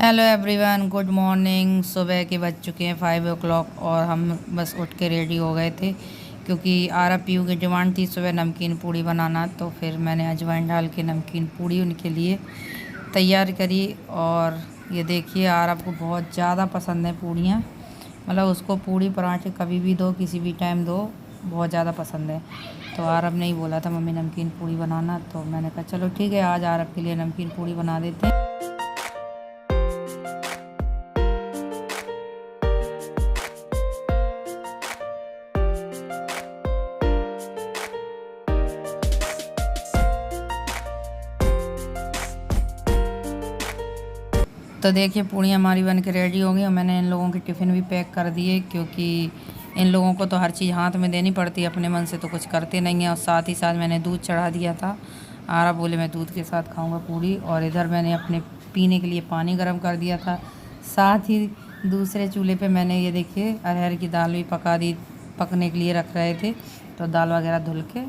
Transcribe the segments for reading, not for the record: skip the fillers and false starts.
Hello everyone, good morning. सुबह के बज चुके हैं 5 o'clock और हम बस उठ के रेडी हो गए थे क्योंकि आरब पीयू की डिमांड थी सुबह नमकीन पूड़ी बनाना। तो फिर मैंने अजवाइन डाल के नमकीन पूड़ी उनके लिए तैयार करी। और ये देखिए, आरब को बहुत ज़्यादा पसंद है पूड़ियाँ। मतलब उसको पूड़ी पराठे कभी भी दो, किसी भी टाइम दो, बहुत ज़्यादा पसंद है। तो आरब ने ही बोला था मम्मी नमकीन पूड़ी बनाना, तो मैंने कहा चलो ठीक है, आज आरब के लिए नमकीन पूड़ी बना देते हैं। तो देखिए, पूड़ियाँ हमारी बन के रेडी हो गई और मैंने इन लोगों के टिफ़िन भी पैक कर दिए क्योंकि इन लोगों को तो हर चीज़ हाथ में देनी पड़ती है, अपने मन से तो कुछ करते नहीं हैं। और साथ ही साथ मैंने दूध चढ़ा दिया था। आरब बोले मैं दूध के साथ खाऊंगा पूड़ी। और इधर मैंने अपने पीने के लिए पानी गर्म कर दिया था। साथ ही दूसरे चूल्हे पे मैंने ये देखिए अरहर की दाल भी पका दी, पकने के लिए रख रहे थे। तो दाल वगैरह धुल के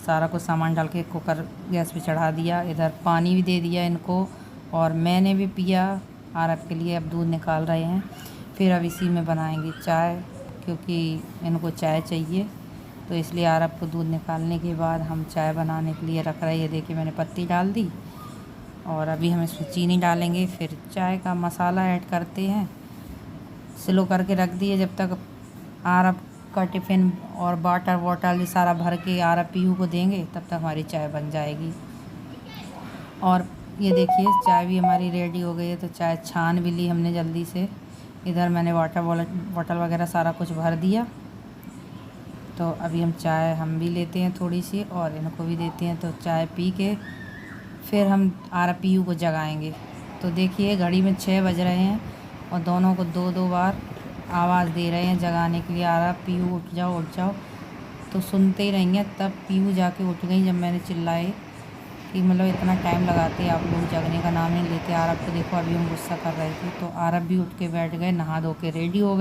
सारा कुछ सामान डाल के कुकर गैस पे चढ़ा दिया। इधर पानी भी दे दिया इनको और मैंने भी पिया। आरब के लिए अब दूध निकाल रहे हैं। फिर अब इसी में बनाएंगे चाय क्योंकि इनको चाय चाहिए। तो इसलिए आरब को दूध निकालने के बाद हम चाय बनाने के लिए रख रहे हैं। ये देखिए, मैंने पत्ती डाल दी और अभी हम इसमें चीनी डालेंगे, फिर चाय का मसाला ऐड करते हैं। स्लो करके रख दिए जब तक आरब का टिफ़िन और बॉटल सारा भर के आरब पीयू को देंगे, तब तक हमारी चाय बन जाएगी। और ये देखिए, चाय भी हमारी रेडी हो गई है। तो चाय छान भी ली हमने जल्दी से। इधर मैंने वाटर बॉटल वगैरह सारा कुछ भर दिया। तो अभी हम चाय हम भी लेते हैं थोड़ी सी और इनको भी देते हैं। तो चाय पी के फिर हम आरब पीयू को जगाएंगे। तो देखिए, घड़ी में 6 बज रहे हैं और दोनों को 2-2 बार आवाज़ दे रहे हैं जगाने के लिए, आरब पीयू उठ जाओ उठ जाओ। तो सुनते ही नहीं हैं। तब पीयू जाके उठ गई जब मैंने चिल्लाए कि मतलब इतना टाइम लगाते आप लोग, जगने का नाम नहीं लेते। आरब को देखो, अभी हम गुस्सा कर रहे थे। तो आरब भी उठ के बैठ गए, नहा धो के रेडी हो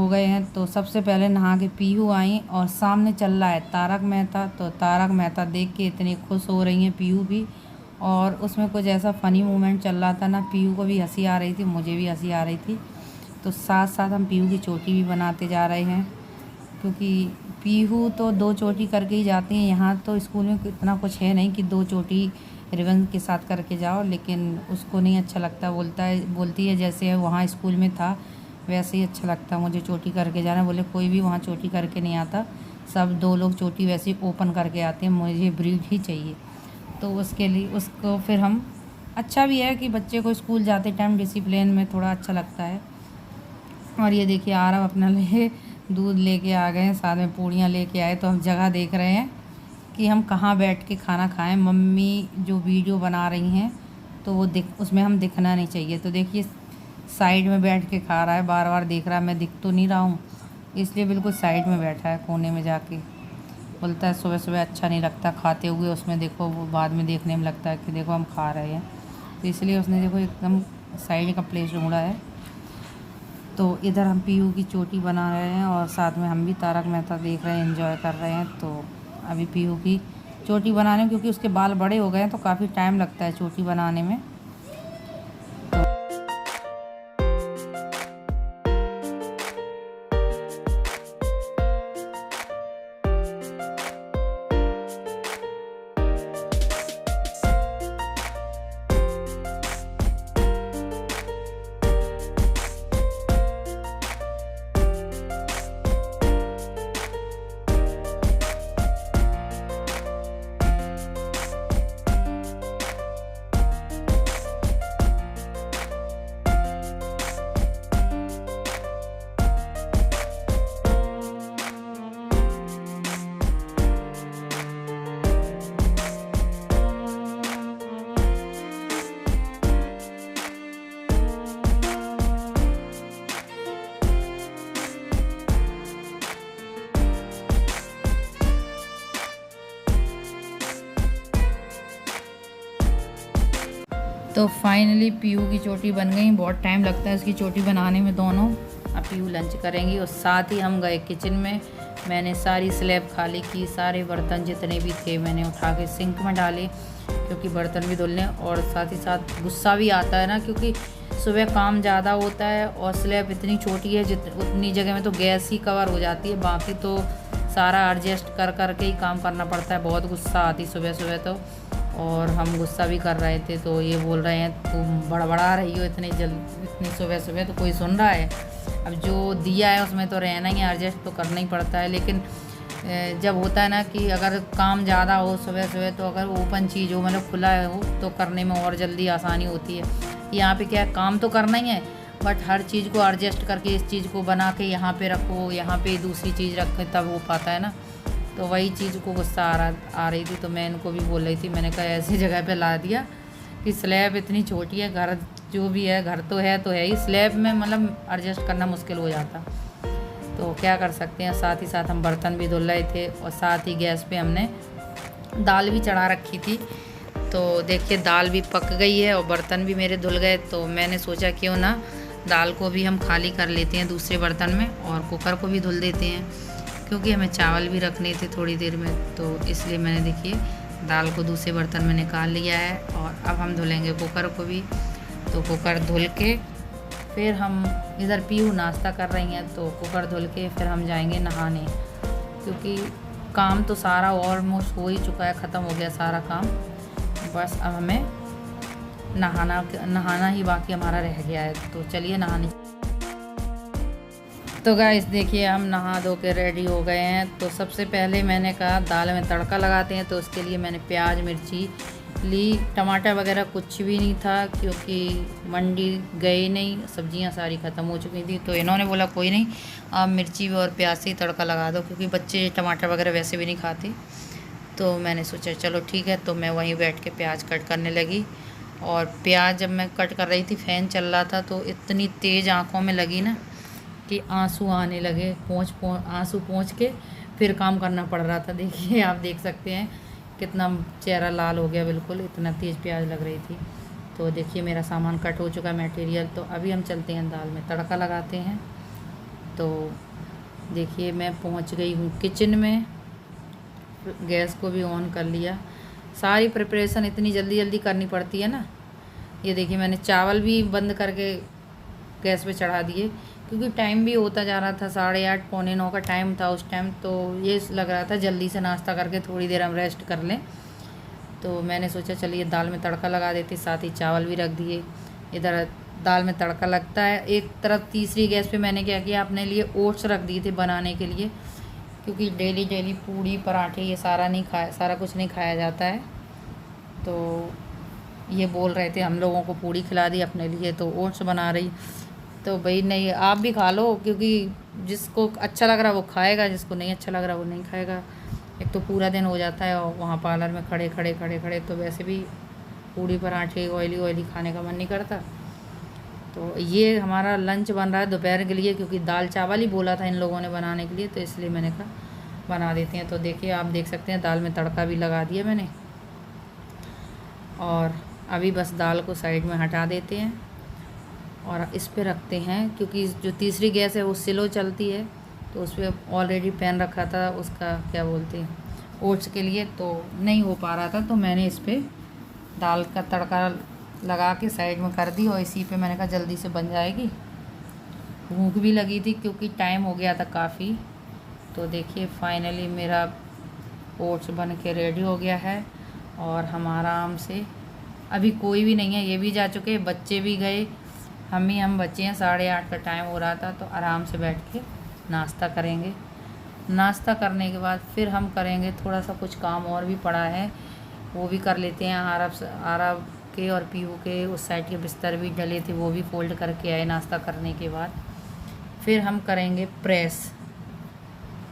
गए हैं। तो सबसे पहले नहा के पीयू आई और सामने चल रहा है तारक मेहता। तो तारक मेहता देख के इतनी खुश हो रही हैं पीयू भी। और उसमें कुछ ऐसा फ़नी मोमेंट चल रहा था ना, पीयू को भी हंसी आ रही थी, मुझे भी हंसी आ रही थी। तो साथ साथ हम पीयू की चोटी भी बनाते जा रहे हैं क्योंकि पीहू तो 2 चोटी करके ही जाती हैं। यहाँ तो स्कूल में इतना कुछ है नहीं कि 2 चोटी रिबन के साथ करके जाओ, लेकिन उसको नहीं अच्छा लगता। बोलती है जैसे वहाँ स्कूल में था वैसे ही अच्छा लगता मुझे चोटी करके जाना। बोले कोई भी वहाँ चोटी करके नहीं आता, सब 2 लोग चोटी वैसे ही ओपन करके आते हैं, मुझे ब्रीड ही चाहिए। तो उसके लिए उसको फिर हम, अच्छा भी है कि बच्चे को स्कूल जाते टाइम डिसिप्लिन में थोड़ा अच्छा लगता है। और ये देखिए, आरब अपना लिए दूध लेके आ गए हैं, साथ में पूड़ियाँ लेके आए। तो हम जगह देख रहे हैं कि हम कहाँ बैठ के खाना खाएं। मम्मी जो वीडियो बना रही हैं तो वो उसमें हम दिखना नहीं चाहिए। तो देखिए, साइड में बैठ के खा रहा है, बार बार देख रहा है मैं दिख तो नहीं रहा हूँ, इसलिए बिल्कुल साइड में बैठा है कोने में जाके। बोलता है सुबह सुबह अच्छा नहीं लगता खाते हुए, उसमें देखो वो बाद में देखने में लगता है कि देखो हम खा रहे हैं। तो इसलिए उसने देखो एकदम साइड का प्लेस ढूंढा है। तो इधर हम पीयू की चोटी बना रहे हैं और साथ में हम भी तारक मेहता देख रहे हैं, एंजॉय कर रहे हैं। तो अभी पीयू की चोटी बनाने में, क्योंकि उसके बाल बड़े हो गए हैं तो काफ़ी टाइम लगता है चोटी बनाने में। तो फाइनली पीयू की चोटी बन गई। बहुत टाइम लगता है उसकी चोटी बनाने में दोनों। अब पीयू लंच करेंगी और साथ ही हम गए किचन में। मैंने सारी स्लैब खाली की, सारे बर्तन जितने भी थे मैंने उठा के सिंक में डाले। क्योंकि बर्तन भी धुल लें। और साथ ही साथ गुस्सा भी आता है ना, क्योंकि सुबह काम ज़्यादा होता है और स्लैब इतनी छोटी है उतनी जगह में तो गैस ही कवर हो जाती है, बाकी तो सारा एडजस्ट कर कर के ही काम करना पड़ता है। बहुत गुस्सा आती सुबह सुबह तो, और हम गुस्सा भी कर रहे थे तो ये बोल रहे हैं तुम बड़बड़ा रही हो इतनी सुबह सुबह, तो कोई सुन रहा है। अब जो दिया है उसमें तो रहना ही है, एडजस्ट तो करना ही पड़ता है। लेकिन जब होता है ना कि अगर काम ज़्यादा हो सुबह सुबह, तो अगर ओपन चीज़ हो मतलब खुला हो तो करने में और जल्दी आसानी होती है। यहाँ पे क्या है, काम तो करना ही है बट हर चीज़ को एडजस्ट करके इस चीज़ को बना के यहाँ पे रखो, यहाँ पे दूसरी चीज़ रखे तब हो पाता है ना। तो वही चीज़ को गुस्सा आ रही थी, तो मैं इनको भी बोल रही थी, मैंने कहा ऐसी जगह पे ला दिया कि स्लैब इतनी छोटी है, घर जो भी है घर तो है ही, स्लैब में मतलब एडजस्ट करना मुश्किल हो जाता, तो क्या कर सकते हैं। साथ ही साथ हम बर्तन भी धुल रहे थे और साथ ही गैस पे हमने दाल भी चढ़ा रखी थी। तो देखिए दाल भी पक गई है और बर्तन भी मेरे धुल गए, तो मैंने सोचा क्यों ना दाल को भी हम खाली कर लेते हैं दूसरे बर्तन में और कुकर को भी धुल देते हैं, क्योंकि हमें चावल भी रखने थे थोड़ी देर में। तो इसलिए मैंने देखिए दाल को दूसरे बर्तन में निकाल लिया है और अब हम धुलेंगे कुकर को भी। तो कुकर धुल के फिर हम इधर पीहू नाश्ता कर रही हैं, तो कुकर धुल के फिर हम जाएंगे नहाने, क्योंकि काम तो सारा ऑलमोस्ट हो ही चुका है, ख़त्म हो गया सारा काम, बस अब हमें नहाना ही बाकी हमारा रह गया है। तो चलिए नहाने। तो गाइस देखिए हम नहा धो के रेडी हो गए हैं। तो सबसे पहले मैंने कहा दाल में तड़का लगाते हैं, तो उसके लिए मैंने प्याज मिर्ची ली, टमाटर वगैरह कुछ भी नहीं था क्योंकि मंडी गए नहीं, सब्जियां सारी ख़त्म हो चुकी थी। तो इन्होंने बोला कोई नहीं आप मिर्ची और प्याज से ही तड़का लगा दो, क्योंकि बच्चे टमाटर वगैरह वैसे भी नहीं खाते। तो मैंने सोचा चलो ठीक है, तो मैं वहीं बैठ के प्याज कट करने लगी। और प्याज जब मैं कट कर रही थी फ़ैन चल रहा था, तो इतनी तेज़ आँखों में लगी ना कि आंसू आने लगे, आंसू पोंछ के फिर काम करना पड़ रहा था। देखिए आप देख सकते हैं कितना चेहरा लाल हो गया बिल्कुल, इतना तेज़ प्याज लग रही थी। तो देखिए मेरा सामान कट हो चुका है मटेरियल। तो अभी हम चलते हैं दाल में तड़का लगाते हैं। तो देखिए मैं पहुंच गई हूँ किचन में, गैस को भी ऑन कर लिया। सारी प्रिपरेशन इतनी जल्दी जल्दी करनी पड़ती है ना। ये देखिए मैंने चावल भी बंद करके गैस पे चढ़ा दिए, क्योंकि टाइम भी होता जा रहा था, 8:30 पौने 9 का टाइम था उस टाइम। तो ये लग रहा था जल्दी से नाश्ता करके थोड़ी देर हम रेस्ट कर लें। तो मैंने सोचा चलिए दाल में तड़का लगा देते, साथ ही चावल भी रख दिए। इधर दाल में तड़का लगता है, एक तरफ तीसरी गैस पे मैंने क्या किया अपने लिए ओट्स रख दिए थे बनाने के लिए, क्योंकि डेली पूड़ी पराठे ये सारा कुछ नहीं खाया जाता है। तो ये बोल रहे थे हम लोगों को पूड़ी खिला दी, अपने लिए तो ओट्स बना रही। तो भाई नहीं आप भी खा लो, क्योंकि जिसको अच्छा लग रहा है वो खाएगा, जिसको नहीं अच्छा लग रहा वो नहीं खाएगा। एक तो पूरा दिन हो जाता है और वहाँ पार्लर में खड़े तो वैसे भी पूड़ी पराठे ऑयली खाने का मन नहीं करता। तो ये हमारा लंच बन रहा है दोपहर के लिए, क्योंकि दाल चावल ही बोला था इन लोगों ने बनाने के लिए, तो इसलिए मैंने कहा बना देते हैं। तो देखिए आप देख सकते हैं दाल में तड़का भी लगा दिया मैंने, और अभी बस दाल को साइड में हटा देते हैं और इस पे रखते हैं, क्योंकि जो तीसरी गैस है वो स्लो चलती है। तो उस पर ऑलरेडी पैन रखा था उसका क्या बोलते हैं ओट्स के लिए, तो नहीं हो पा रहा था। तो मैंने इस पर दाल का तड़का लगा के साइड में कर दी और इसी पे मैंने कहा जल्दी से बन जाएगी। भूख भी लगी थी क्योंकि टाइम हो गया था काफ़ी। तो देखिए फाइनली मेरा ओट्स बन के रेडी हो गया है और हम आराम से, अभी कोई भी नहीं है, ये भी जा चुके, बच्चे भी गए, हम बच्चे हैं। 8:30 का टाइम हो रहा था, तो आराम से बैठ के नाश्ता करेंगे। नाश्ता करने के बाद फिर हम करेंगे थोड़ा सा कुछ काम और भी पड़ा है, वो भी कर लेते हैं। आरब के और पीहू के उस साइड के बिस्तर भी डले थे, वो भी फोल्ड करके आए नाश्ता करने के बाद। फिर हम करेंगे प्रेस।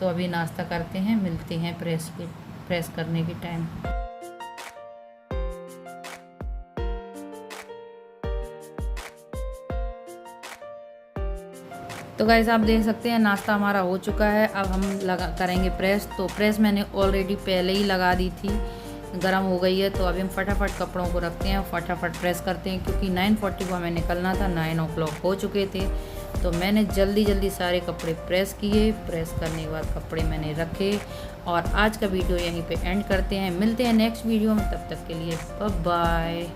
तो अभी नाश्ता करते हैं, मिलते हैं प्रेस करने के टाइम। तो गाइस आप देख सकते हैं नाश्ता हमारा हो चुका है। अब हम करेंगे प्रेस। तो प्रेस मैंने ऑलरेडी पहले ही लगा दी थी, गर्म हो गई है। तो अभी हम फटाफट कपड़ों को रखते हैं और फटाफट प्रेस करते हैं, क्योंकि 9:40 को हमें निकलना था, 9 o'clock हो चुके थे। तो मैंने जल्दी जल्दी सारे कपड़े प्रेस किए। प्रेस करने के बाद कपड़े मैंने रखे और आज का वीडियो यहीं पे एंड करते हैं। मिलते हैं नेक्स्ट वीडियो में, तब तक के लिए बाय बाय।